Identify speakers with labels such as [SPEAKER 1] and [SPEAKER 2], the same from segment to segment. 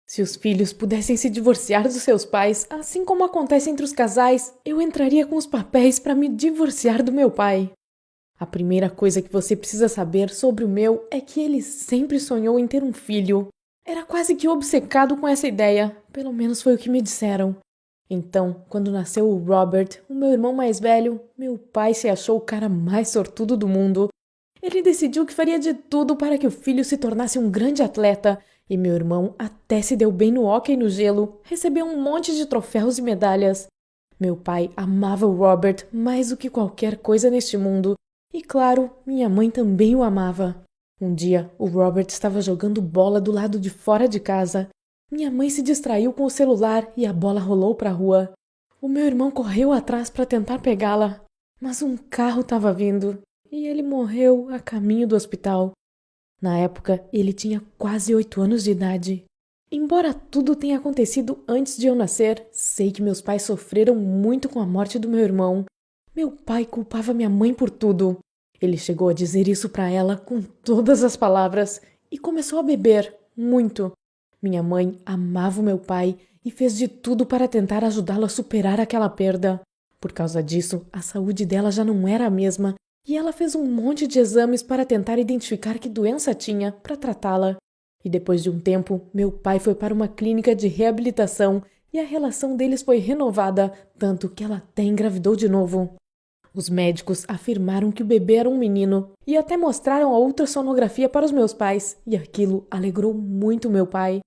[SPEAKER 1] Se os filhos pudessem se divorciar dos seus pais, assim como acontece entre os casais, eu entraria com os papéis para me divorciar do meu pai. A primeira coisa que você precisa saber sobre o meu é que ele sempre sonhou em ter um filho. Era quase que obcecado com essa ideia, pelo menos foi o que me disseram. Então, quando nasceu o Robert, o meu irmão mais velho, meu pai se achou o cara mais sortudo do mundo. Ele decidiu que faria de tudo para que o filho se tornasse um grande atleta, e meu irmão até se deu bem no hóquei no gelo, recebeu um monte de troféus e medalhas. Meu pai amava o Robert mais do que qualquer coisa neste mundo, e claro, minha mãe também o amava. Um dia, o Robert estava jogando bola do lado de fora de casa. Minha mãe se distraiu com o celular e a bola rolou para a rua. O meu irmão correu atrás para tentar pegá-la, mas um carro estava vindo e ele morreu a caminho do hospital. Na época, ele tinha quase 8 anos de idade. Embora tudo tenha acontecido antes de eu nascer, sei que meus pais sofreram muito com a morte do meu irmão. Meu pai culpava minha mãe por tudo. Ele chegou a dizer isso para ela com todas as palavras e começou a beber, muito. Minha mãe amava o meu pai e fez de tudo para tentar ajudá-lo a superar aquela perda. Por causa disso, a saúde dela já não era a mesma e ela fez um monte de exames para tentar identificar que doença tinha para tratá-la. E depois de um tempo, meu pai foi para uma clínica de reabilitação e a relação deles foi renovada, tanto que ela até engravidou de novo. Os médicos afirmaram que o bebê era um menino e até mostraram a ultrassonografia para os meus pais, e aquilo alegrou muito meu pai.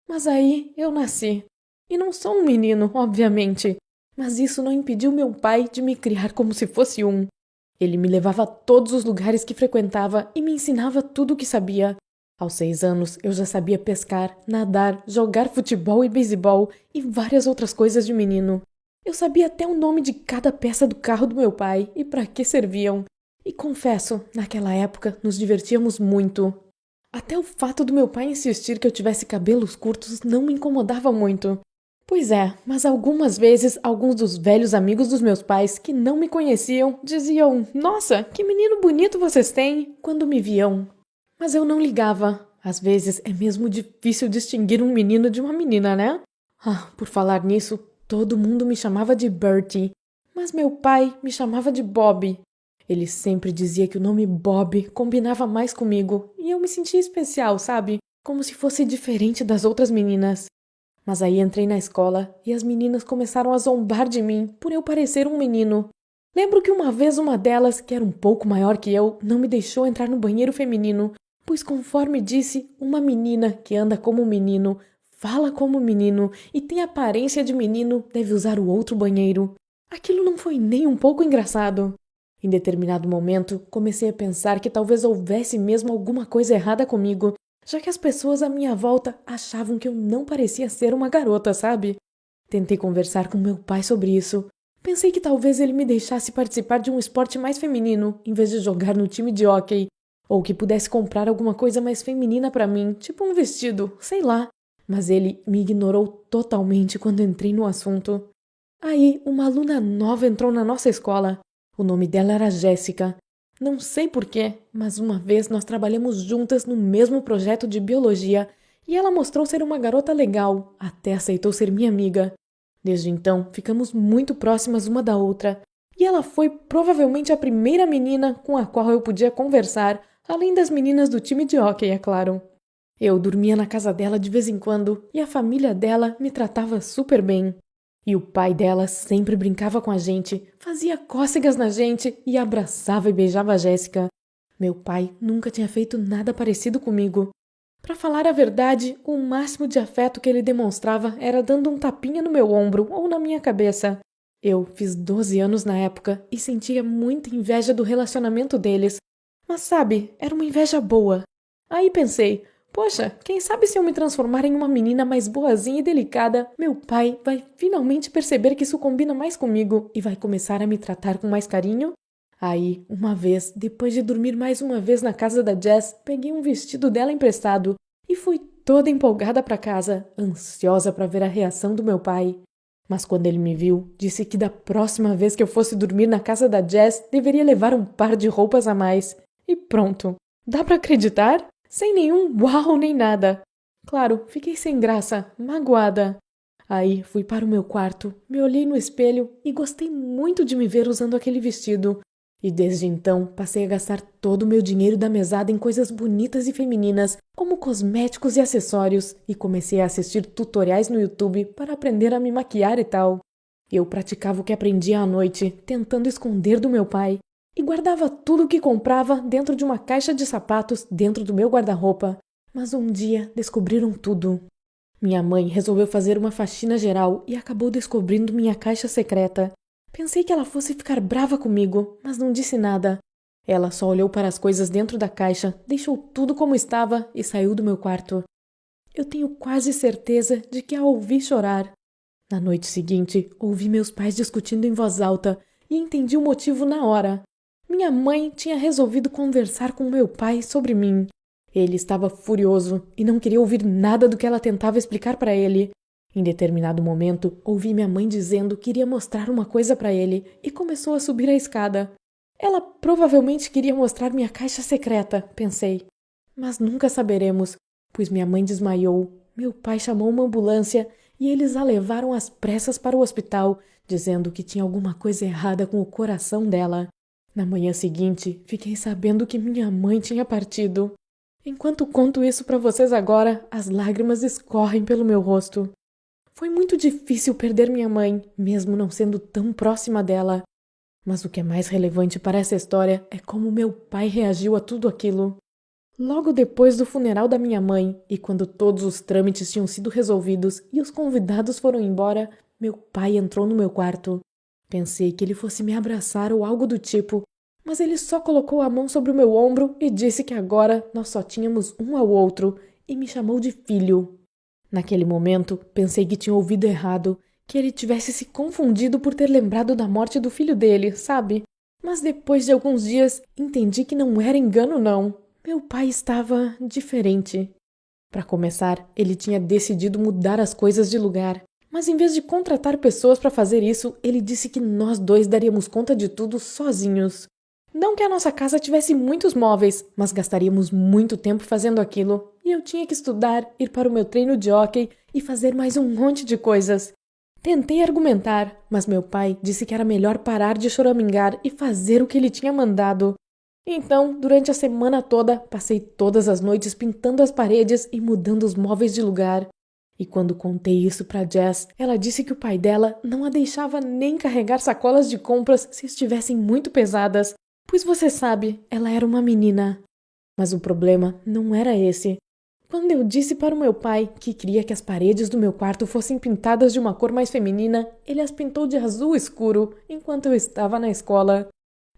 [SPEAKER 1] Mas aí eu nasci. E não sou um menino, obviamente, mas isso não impediu meu pai de me criar como se fosse um. Ele me levava a todos os lugares que frequentava e me ensinava tudo o que sabia. Aos 6 anos, eu já sabia pescar, nadar, jogar futebol e beisebol e várias outras coisas de menino. Eu sabia até o nome de cada peça do carro do meu pai e para que serviam. E confesso, naquela época nos divertíamos muito. Até o fato do meu pai insistir que eu tivesse cabelos curtos não me incomodava muito. Pois é, mas algumas vezes alguns dos velhos amigos dos meus pais que não me conheciam diziam: "Nossa, que menino bonito vocês têm!" quando me viam. Mas eu não ligava. Às vezes é mesmo difícil distinguir um menino de uma menina, né? Por falar nisso, todo mundo me chamava de Bertie, mas meu pai me chamava de Bob. Ele sempre dizia que o nome Bob combinava mais comigo e eu me sentia especial, sabe? Como se fosse diferente das outras meninas. Mas aí entrei na escola e as meninas começaram a zombar de mim por eu parecer um menino. Lembro que uma vez uma delas, que era um pouco maior que eu, não me deixou entrar no banheiro feminino, pois conforme disse, uma menina que anda como um menino, fala como um menino e tem aparência de menino deve usar o outro banheiro. Aquilo não foi nem um pouco engraçado. Em determinado momento, comecei a pensar que talvez houvesse mesmo alguma coisa errada comigo, já que as pessoas à minha volta achavam que eu não parecia ser uma garota, sabe? Tentei conversar com meu pai sobre isso. Pensei que talvez ele me deixasse participar de um esporte mais feminino, em vez de jogar no time de hóquei, ou que pudesse comprar alguma coisa mais feminina para mim, tipo um vestido, sei lá. Mas ele me ignorou totalmente quando entrei no assunto. Aí, uma aluna nova entrou na nossa escola. O nome dela era Jéssica. Não sei porquê, mas uma vez nós trabalhamos juntas no mesmo projeto de biologia e ela mostrou ser uma garota legal, até aceitou ser minha amiga. Desde então, ficamos muito próximas uma da outra e ela foi provavelmente a primeira menina com a qual eu podia conversar, além das meninas do time de hóquei, é claro. Eu dormia na casa dela de vez em quando e a família dela me tratava super bem. E o pai dela sempre brincava com a gente, fazia cócegas na gente e abraçava e beijava a Jéssica. Meu pai nunca tinha feito nada parecido comigo. Para falar a verdade, o máximo de afeto que ele demonstrava era dando um tapinha no meu ombro ou na minha cabeça. Eu fiz 12 anos na época e sentia muita inveja do relacionamento deles. Mas sabe, era uma inveja boa. Aí pensei, poxa, quem sabe se eu me transformar em uma menina mais boazinha e delicada, meu pai vai finalmente perceber que isso combina mais comigo e vai começar a me tratar com mais carinho? Aí, uma vez, depois de dormir mais uma vez na casa da Jess, peguei um vestido dela emprestado e fui toda empolgada para casa, ansiosa para ver a reação do meu pai. Mas quando ele me viu, disse que da próxima vez que eu fosse dormir na casa da Jess, deveria levar um par de roupas a mais. E pronto. Dá para acreditar? Sem nenhum uau nem nada. Claro, fiquei sem graça, magoada. Aí fui para o meu quarto, me olhei no espelho e gostei muito de me ver usando aquele vestido. E desde então passei a gastar todo o meu dinheiro da mesada em coisas bonitas e femininas, como cosméticos e acessórios, e comecei a assistir tutoriais no YouTube para aprender a me maquiar e tal. Eu praticava o que aprendia à noite, tentando esconder do meu pai, e guardava tudo o que comprava dentro de uma caixa de sapatos dentro do meu guarda-roupa. Mas um dia descobriram tudo. Minha mãe resolveu fazer uma faxina geral e acabou descobrindo minha caixa secreta. Pensei que ela fosse ficar brava comigo, mas não disse nada. Ela só olhou para as coisas dentro da caixa, deixou tudo como estava e saiu do meu quarto. Eu tenho quase certeza de que a ouvi chorar. Na noite seguinte, ouvi meus pais discutindo em voz alta e entendi o motivo na hora. Minha mãe tinha resolvido conversar com meu pai sobre mim. Ele estava furioso e não queria ouvir nada do que ela tentava explicar para ele. Em determinado momento, ouvi minha mãe dizendo que iria mostrar uma coisa para ele e começou a subir a escada. Ela provavelmente queria mostrar minha caixa secreta, pensei. Mas nunca saberemos, pois minha mãe desmaiou. Meu pai chamou uma ambulância e eles a levaram às pressas para o hospital, dizendo que tinha alguma coisa errada com o coração dela. Na manhã seguinte, fiquei sabendo que minha mãe tinha partido. Enquanto conto isso para vocês agora, as lágrimas escorrem pelo meu rosto. Foi muito difícil perder minha mãe, mesmo não sendo tão próxima dela. Mas o que é mais relevante para essa história é como meu pai reagiu a tudo aquilo. Logo depois do funeral da minha mãe, e quando todos os trâmites tinham sido resolvidos e os convidados foram embora, meu pai entrou no meu quarto. Pensei que ele fosse me abraçar ou algo do tipo, mas ele só colocou a mão sobre o meu ombro e disse que agora nós só tínhamos um ao outro e me chamou de filho. Naquele momento, pensei que tinha ouvido errado, que ele tivesse se confundido por ter lembrado da morte do filho dele, sabe? Mas depois de alguns dias, entendi que não era engano, não. Meu pai estava diferente. Para começar, ele tinha decidido mudar as coisas de lugar. Mas em vez de contratar pessoas para fazer isso, ele disse que nós dois daríamos conta de tudo sozinhos. Não que a nossa casa tivesse muitos móveis, mas gastaríamos muito tempo fazendo aquilo, e eu tinha que estudar, ir para o meu treino de hóquei e fazer mais um monte de coisas. Tentei argumentar, mas meu pai disse que era melhor parar de choramingar e fazer o que ele tinha mandado. Então, durante a semana toda, passei todas as noites pintando as paredes e mudando os móveis de lugar. E quando contei isso para Jess, ela disse que o pai dela não a deixava nem carregar sacolas de compras se estivessem muito pesadas, pois você sabe, ela era uma menina. Mas o problema não era esse. Quando eu disse para o meu pai que queria que as paredes do meu quarto fossem pintadas de uma cor mais feminina, ele as pintou de azul escuro enquanto eu estava na escola.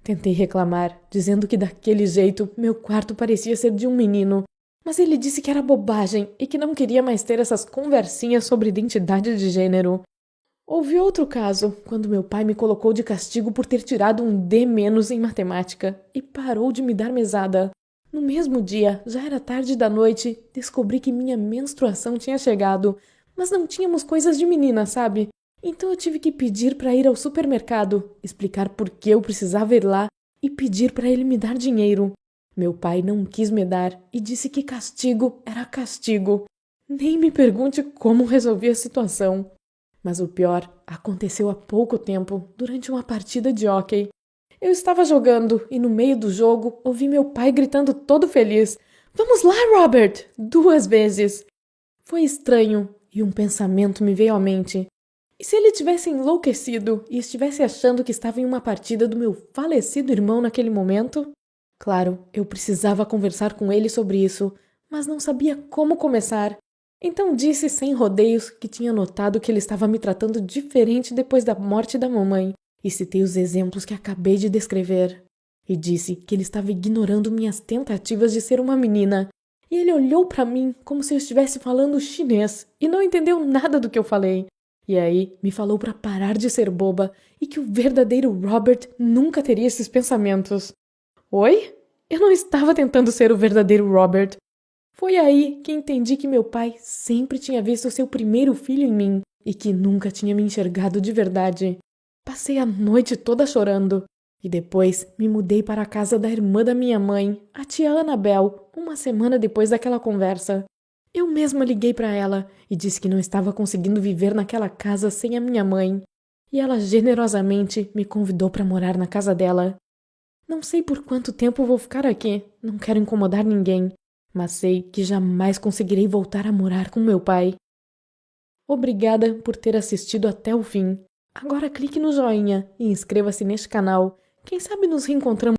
[SPEAKER 1] Tentei reclamar, dizendo que daquele jeito meu quarto parecia ser de um menino, mas ele disse que era bobagem e que não queria mais ter essas conversinhas sobre identidade de gênero. Houve outro caso, quando meu pai me colocou de castigo por ter tirado um D- em matemática e parou de me dar mesada. No mesmo dia, já era tarde da noite, descobri que minha menstruação tinha chegado, mas não tínhamos coisas de menina, sabe? Então eu tive que pedir para ir ao supermercado, explicar por que eu precisava ir lá e pedir para ele me dar dinheiro. Meu pai não quis me dar e disse que castigo era castigo. Nem me pergunte como resolvi a situação. Mas o pior aconteceu há pouco tempo, durante uma partida de hóquei. Eu estava jogando e no meio do jogo ouvi meu pai gritando todo feliz: "Vamos lá, Robert!" 2 vezes. Foi estranho e um pensamento me veio à mente. E se ele tivesse enlouquecido e estivesse achando que estava em uma partida do meu falecido irmão naquele momento? Claro, eu precisava conversar com ele sobre isso, mas não sabia como começar. Então disse sem rodeios que tinha notado que ele estava me tratando diferente depois da morte da mamãe, e citei os exemplos que acabei de descrever. E disse que ele estava ignorando minhas tentativas de ser uma menina, e ele olhou para mim como se eu estivesse falando chinês e não entendeu nada do que eu falei. E aí me falou para parar de ser boba e que o verdadeiro Robert nunca teria esses pensamentos. Oi? Eu não estava tentando ser o verdadeiro Robert. Foi aí que entendi que meu pai sempre tinha visto seu primeiro filho em mim e que nunca tinha me enxergado de verdade. Passei a noite toda chorando e depois me mudei para a casa da irmã da minha mãe, a tia Annabel, uma semana depois daquela conversa. Eu mesma liguei para ela e disse que não estava conseguindo viver naquela casa sem a minha mãe, e ela generosamente me convidou para morar na casa dela. Não sei por quanto tempo vou ficar aqui, não quero incomodar ninguém, mas sei que jamais conseguirei voltar a morar com meu pai. Obrigada por ter assistido até o fim. Agora clique no joinha e inscreva-se neste canal. Quem sabe nos reencontramos